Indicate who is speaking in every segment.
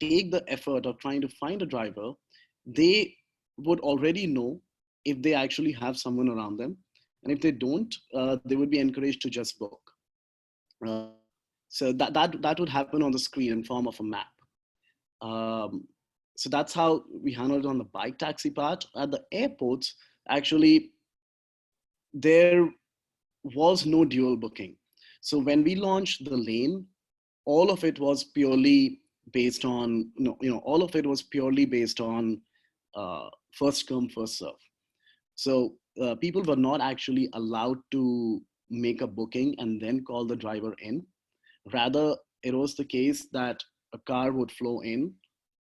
Speaker 1: take the effort of trying to find a driver, they would already know if they actually have someone around them. And if they don't, they would be encouraged to just book. Uh, so that would happen on the screen in form of a map. Um, so that's how we handled it on the bike taxi part. At the airports, actually, there was no dual booking. So when we launched the lane, all of it was purely based on, all of it was purely based on first come, first serve. So people were not actually allowed to make a booking and then call the driver in. Rather, it was the case that a car would flow in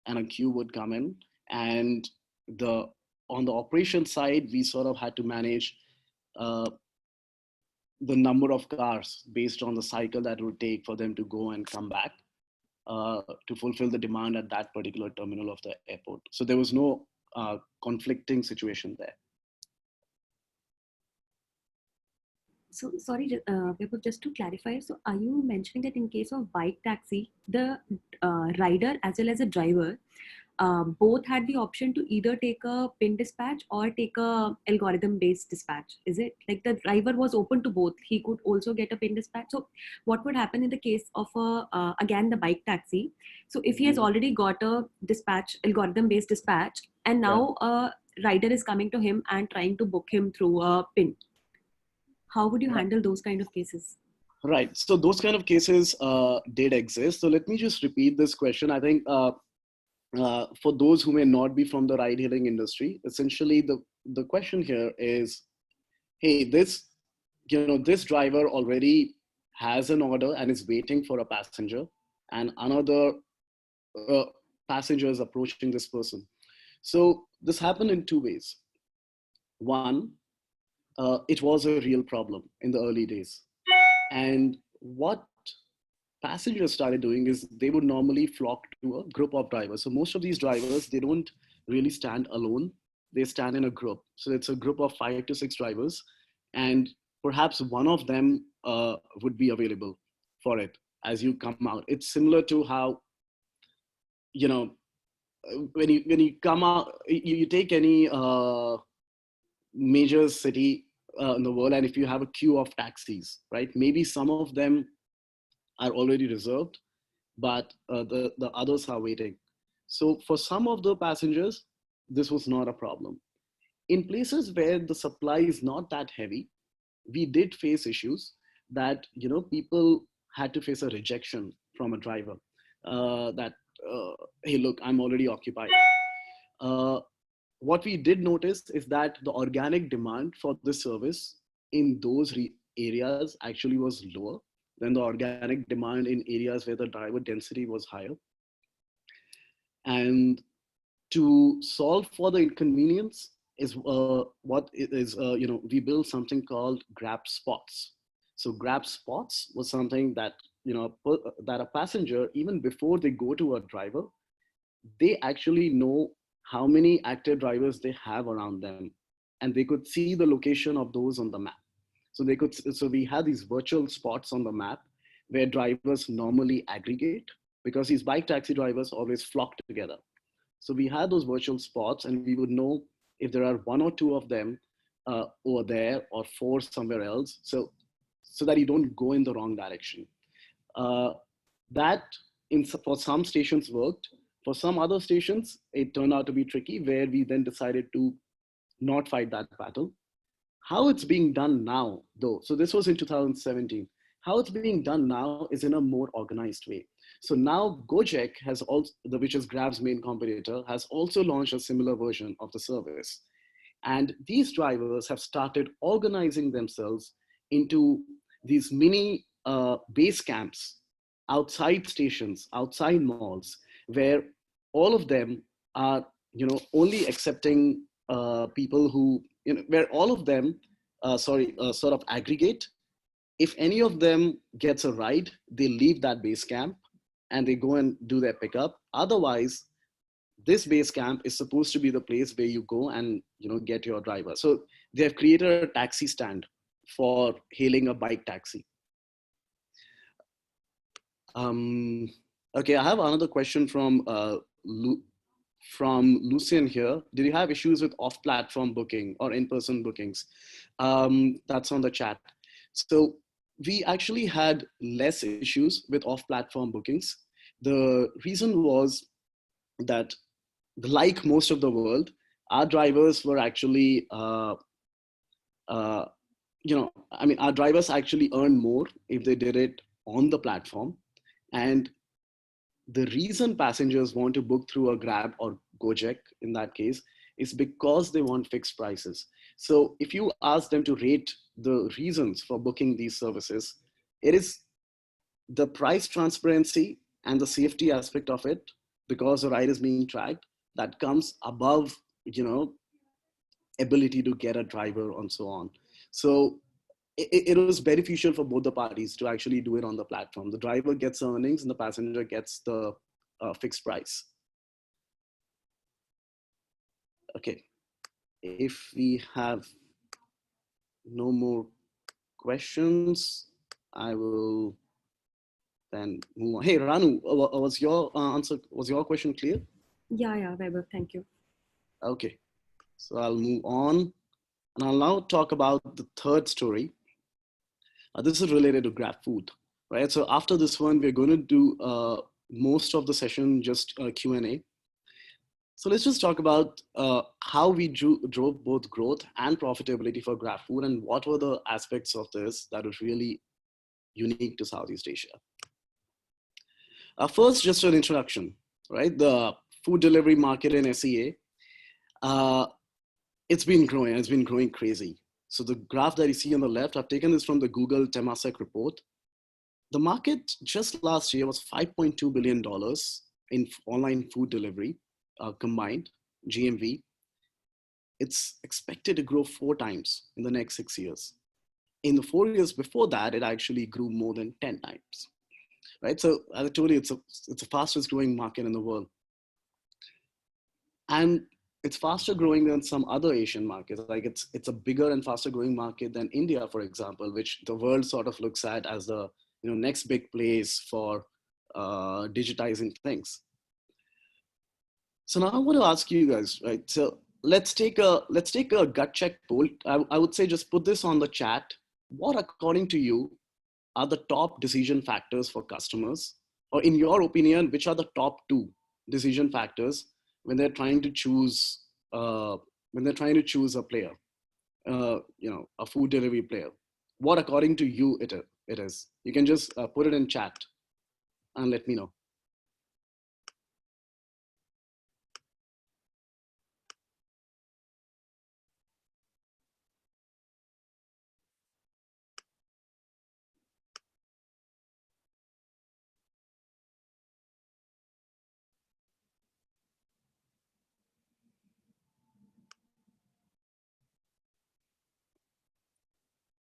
Speaker 1: and a queue would come in, and the on the operation side, we sort of had to manage uh, the number of cars based on the cycle that it would take for them to go and come back to fulfill the demand at that particular terminal of the airport. So there was no conflicting situation there.
Speaker 2: So sorry, Vibhav, just to clarify, so are you mentioning that in case of bike taxi, the rider as well as a driver both had the option to either take a pin dispatch or take a algorithm based dispatch? Is it like the driver was open to both? He could also get a pin dispatch. So what would happen in the case of a again the bike taxi? So if he has already got a dispatch algorithm based dispatch, and now a rider is coming to him and trying to book him through a pin, how would you handle those kind of cases?
Speaker 1: Right. So those kind of cases did exist. So let me just repeat this question. I think for those who may not be from the ride-hailing industry, essentially the question here is, hey, this driver already has an order and is waiting for a passenger, and another uh, passenger is approaching this person. So this happened in two ways. One, it was a real problem in the early days. And what passengers started doing is they would normally flock to a group of drivers. So most of these drivers, they don't really stand alone. They stand in a group. So it's a group of 5 to 6 drivers, and perhaps one of them would be available for it as you come out. It's similar to how, you know, when you come out, you take any major city in the world, and if you have a queue of taxis, right? Maybe some of them are already reserved, but the others are waiting. So for some of the passengers, this was not a problem. In places where the supply is not that heavy, we did face issues that, people had to face a rejection from a driver that, hey, look, I'm already occupied. Uh, what we did notice is that the organic demand for this service in those areas actually was lower than the organic demand in areas where the driver density was higher. And to solve for the inconvenience is what it is, we built something called Grab Spots. So Grab Spots was something that, that a passenger, even before they go to a driver, they actually know how many active drivers they have around them, and they could see the location of those on the map. So we had these virtual spots on the map where drivers normally aggregate, because these bike taxi drivers always flock together. So we had those virtual spots, and we would know if there are one or two of them over there or four somewhere else, so that you don't go in the wrong direction. Uh, that for some stations worked. For some other stations, it turned out to be tricky, where we then decided to not fight that battle. How it's being done now, though, so this was in 2017. How it's being done now is in a more organized way. So now Gojek has also, which is Grab's main competitor, has also launched a similar version of the service. And these drivers have started organizing themselves into these mini base camps outside stations, outside malls, where all of them are, only accepting people who, where all of them, sort of aggregate. If any of them gets a ride, they leave that base camp and they go and do their pickup. Otherwise, this base camp is supposed to be the place where you go and, get your driver. So they have created a taxi stand for hailing a bike taxi. Okay, I have another question from Lucian here. Did you have issues with off-platform booking or in-person bookings? That's on the chat. So we actually had less issues with off-platform bookings. The reason was that, like most of the world, our drivers were actually, uh, I mean, our drivers actually earn more if they did it on the platform. And the reason passengers want to book through a Grab or Gojek in that case is because they want fixed prices. So if you ask them to rate the reasons for booking these services, it is the price transparency and the safety aspect of it, because the ride is being tracked, that comes above, you know, ability to get a driver and so on. So it was beneficial for both the parties to actually do it on the platform. The driver gets earnings and the passenger gets the fixed price. Okay, if we have no more questions, I will then move on. Hey, Ranu, was your answer, was your question clear?
Speaker 2: Yeah, Vaibhav, thank you.
Speaker 1: Okay, so I'll move on. And I'll now talk about the third story. This is related to Grab Food, right? So after this one, we're going to do most of the session just Q&A. So let's just talk about how we drove both growth and profitability for Grab Food, and what were the aspects of this that was really unique to Southeast Asia. First, just an introduction, right? The food delivery market in SEA, it's been growing crazy. So the graph that you see on the left, I've taken this from the Google Temasek report. The market just last year was $5.2 billion in online food delivery combined GMV. It's expected to grow 4 times in the next 6 years. In the 4 years before that, it actually grew more than 10 times, right? So as I told you, it's the fastest growing market in the world. And it's faster growing than some other Asian markets. Like it's a bigger and faster growing market than India, for example, which the world sort of looks at as the next big place for digitizing things. So now I want to ask you guys, right? So let's take a gut check poll. I would say just put this on the chat. What, according to you, are the top decision factors for customers? Or in your opinion, which are the top 2 decision factors when they're trying to choose a player, a food delivery player? What, according to you, it is? You can just put it in chat and let me know.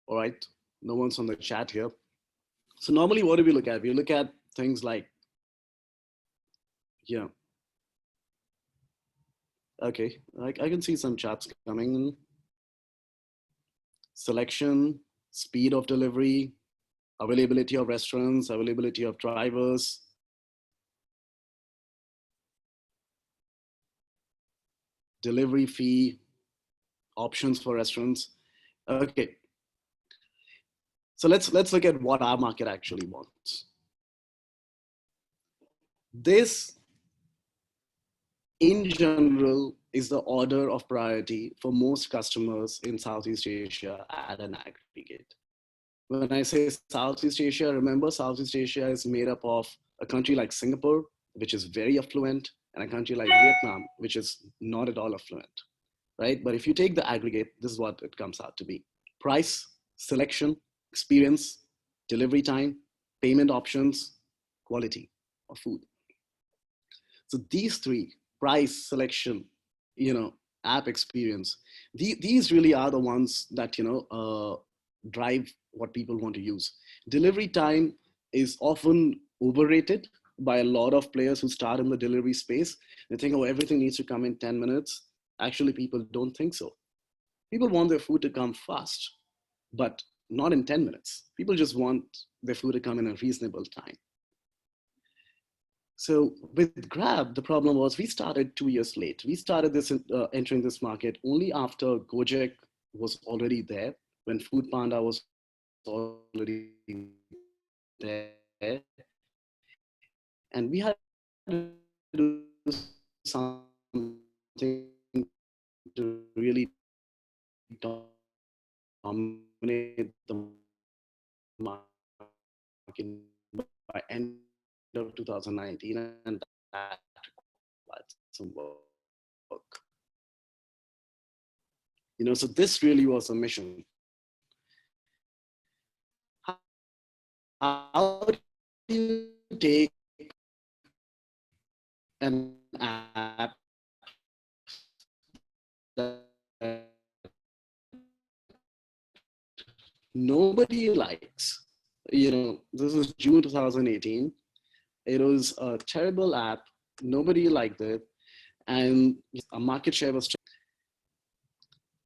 Speaker 1: All right, no one's on the chat here. So normally, what do we look at? We look at things like, yeah. Okay, I can see some chats coming in. Selection, speed of delivery, availability of restaurants, availability of drivers, delivery fee, options for restaurants. Okay, so let's look at what our market actually wants. This, in general, is the order of priority for most customers in Southeast Asia at an aggregate. When I say Southeast Asia, remember Southeast Asia is made up of a country like Singapore, which is very affluent, and a country like Vietnam, which is not at all affluent, right? But if you take the aggregate, this is what it comes out to be: price, selection, experience, delivery time, payment options, quality of food. So these 3, price, selection, app experience, these really are the ones that, drive what people want to use. Delivery time is often overrated by a lot of players who start in the delivery space. They think, oh, everything needs to come in 10 minutes. Actually, people don't think so. People want their food to come fast, but not in 10 minutes. People just want their food to come in a reasonable time. So with Grab, the problem was we started 2 years late. We started this entering this market only after Gojek was already there, when Food Panda was already there, and we had to do something to really dominate the market by end of 2019, and that required some work. So this really was a mission. How do you take an app that nobody likes? This is June 2018. It was a terrible app. Nobody liked it. And a market share was.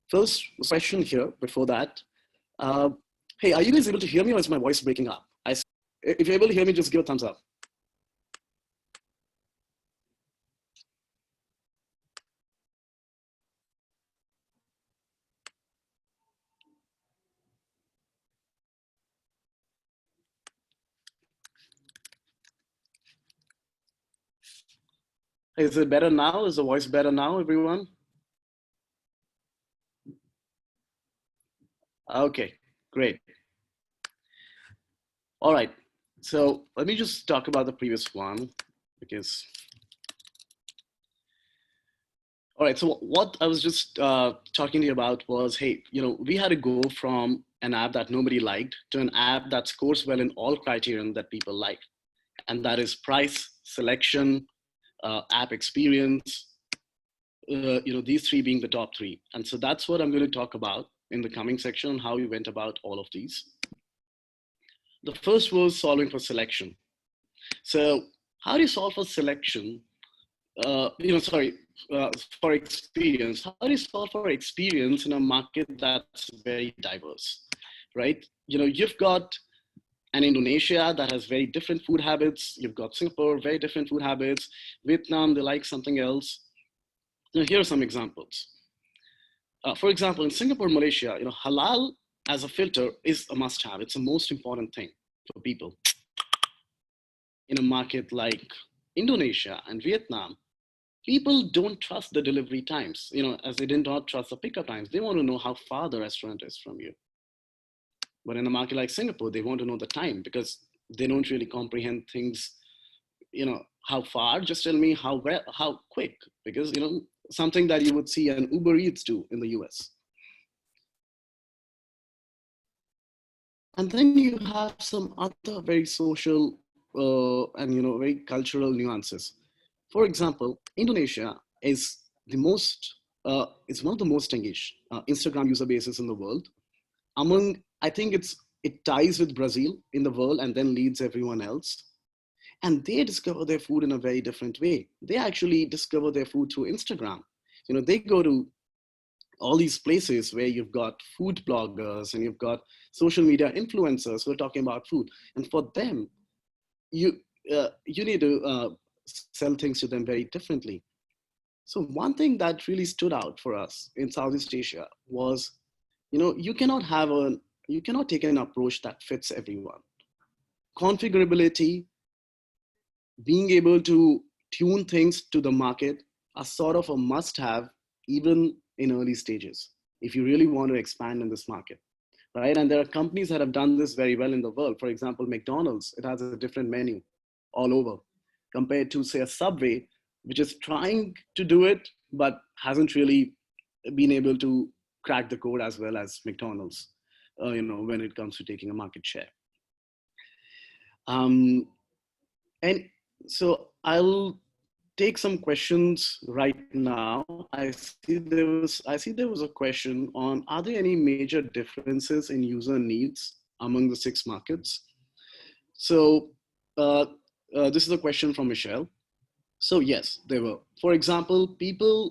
Speaker 1: First question here before that. Hey, are you guys able to hear me, or is my voice breaking up? If you're able to hear me, just give a thumbs up. Is it better now? Is the voice better now, everyone? Okay, great. All right, so let me just talk about the previous one, because, all right, so what I was just talking to you about was, hey, we had to go from an app that nobody liked to an app that scores well in all criterion that people like. And that is price, selection, app experience, these three being the top three. And so that's what I'm going to talk about in the coming section on how we went about all of these. The first was solving for selection. So how do you solve for selection? For experience. How do you solve for experience in a market that's very diverse, right? You've got an Indonesia that has very different food habits. You've got Singapore, very different food habits. Vietnam, they like something else. Here are some examples. For example, in Singapore, Malaysia, halal as a filter is a must-have. It's the most important thing for people. In a market like Indonesia and Vietnam, people don't trust the delivery times, as they did not trust the pickup times. They want to know how far the restaurant is from you. But in a market like Singapore, they want to know the time, because they don't really comprehend things, how far, just tell me how quick, because, something that you would see an Uber Eats do in the US. And then you have some other very social and, very cultural nuances. For example, Indonesia is one of the most engaged Instagram user bases in the world. I think it ties with Brazil in the world and then leads everyone else. And they discover their food in a very different way. They actually discover their food through Instagram. They go to all these places where you've got food bloggers and you've got social media influencers who are talking about food. And for them, you need to sell things to them very differently. So one thing that really stood out for us in Southeast Asia was, you cannot take an approach that fits everyone. Configurability, being able to tune things to the market are sort of a must-have, even in early stages, if you really want to expand in this market, right? And there are companies that have done this very well in the world. For example, McDonald's, it has a different menu all over, compared to, say, a Subway, which is trying to do it, but hasn't really been able to crack the code as well as McDonald's, when it comes to taking a market share. And so I'll take some questions right now. I see there was a question on, are there any major differences in user needs among the 6 markets? So this is a question from Michelle. So yes, there were. For example, people